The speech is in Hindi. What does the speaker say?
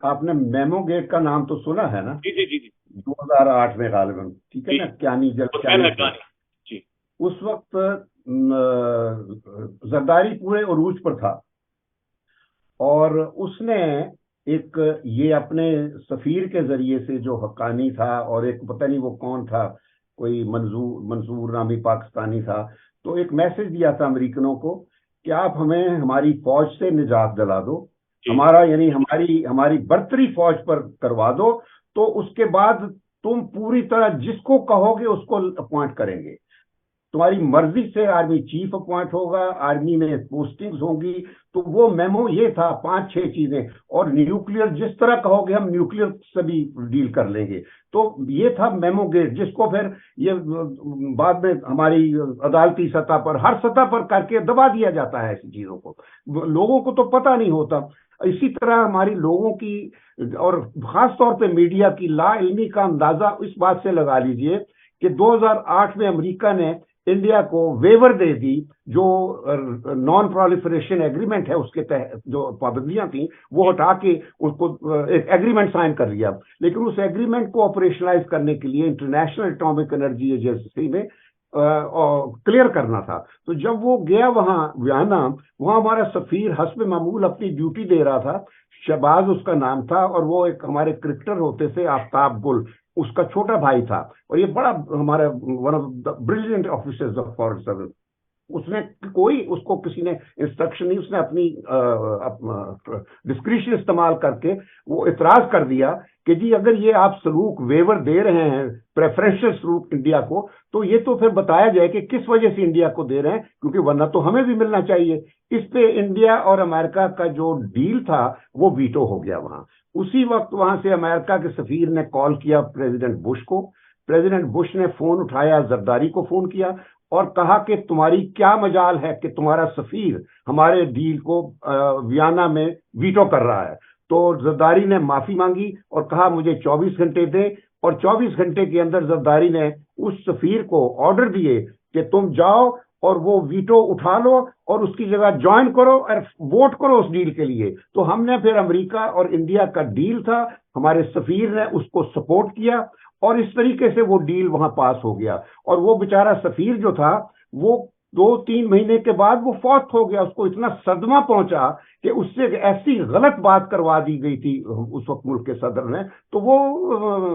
आपने मेमो गेट का नाम तो सुना है ना? जी जी जी जी 2008 में गालिबन, ठीक है जी। ना, क्यानी जल हुसैन क्यानी से। हक्कानी। जी उस वक्त जरदारी पूरे उरूज पर था, और उसने एक ये अपने सफीर के जरिए से, जो हक्कानी था, और एक पता नहीं वो कौन था, कोई मंजूर मंसूर नामी पाकिस्तानी था, तो एक मैसेज दिया था अमेरिकनों को कि आप हमें हमारी फौज से निजात दिला दो, जी हमारा यानी हमारी हमारी बर्तरी फौज पर करवा दो, तो उसके बाद तुम पूरी तरह जिसको कहोगे उसको अपॉइंट करेंगे। तुम्हारी मर्जी से आर्मी चीफ अपॉइंट होगा, आर्मी में पोस्टिंग्स होंगी। तो वो मेमो ये था, पांच छह चीजें, और न्यूक्लियर जिस तरह कहोगे हम न्यूक्लियर से भी डील कर लेंगे। तो ये था मेमो गेट, जिसको फिर ये बाद में हमारी अदालती सतह पर, हर सतह पर करके दबा दिया जाता है ऐसी चीजों को। लोगों को तो पता नहीं होता। इसी तरह हमारी लोगों की, और खास तौर पे मीडिया की लाइल्मी का अंदाजा इस बात से लगा लीजिए कि 2008 में अमेरिका ने इंडिया को वेवर दे दी, जो नॉन प्रोलिफरेशन एग्रीमेंट है उसके तहत जो पाबंदियां थी वो जी हटा के उसको एक एग्रीमेंट साइन कर लिया। लेकिन उस एग्रीमेंट को ऑपरेशनलाइज करने के लिए इंटरनेशनल एटॉमिक एनर्जी एजेंसी में क्लियर करना था। तो जब वो गया वहां वियना, वहां हमारा सफीर हस्ब मामूल अपनी ड्यूटी दे रहा था। शहबाज उसका नाम था, और वो एक हमारे क्रिकेटर होते थे, आफ्ताब गुल, उसका छोटा भाई था। और ये बड़ा हमारा one of the brilliant officers of foreign service. उसने कोई उसको किसी ने इंस्ट्रक्शन नहीं, उसने अपनी डिस्क्रिशन इस्तेमाल करके वो इतराज कर दिया कि जी अगर ये आप सलूक वेवर दे रहे हैं, प्रेफरेंशियल सलूक इंडिया को, तो ये तो फिर बताया जाए कि किस वजह से इंडिया को दे रहे हैं, क्योंकि वरना तो हमें भी मिलना चाहिए। इस पे इंडिया और अमेरिका का जो डील था वो वीटो हो गया वहां। उसी वक्त वहां से अमेरिका के सफीर ने कॉल किया प्रेसिडेंट बुश को। प्रेसिडेंट बुश ने फोन उठाया, जरदारी को फोन किया, और कहा कि तुम्हारी क्या मजाल है कि तुम्हारा सफीर हमारे डील को वियना में वीटो कर रहा है। तो जरदारी ने माफी मांगी और कहा मुझे 24 घंटे दें, और 24 घंटे के अंदर जरदारी ने उस सफीर को ऑर्डर दिए कि तुम जाओ और वो वीटो उठा लो और उसकी जगह ज्वाइन करो और वोट करो उस डील के लिए। तो हमने फिर अमेरिका और इंडिया का डील था, हमारे सफीर ने उसको सपोर्ट किया, और इस तरीके से वो डील वहां पास हो गया। और वो बेचारा सफीर जो था, वो 2-3 महीने के बाद वो फौत हो गया। उसको इतना सदमा पहुंचा कि उससे ऐसी गलत बात करवा दी गई थी उस वक्त मुल्क के सदर ने। तो वो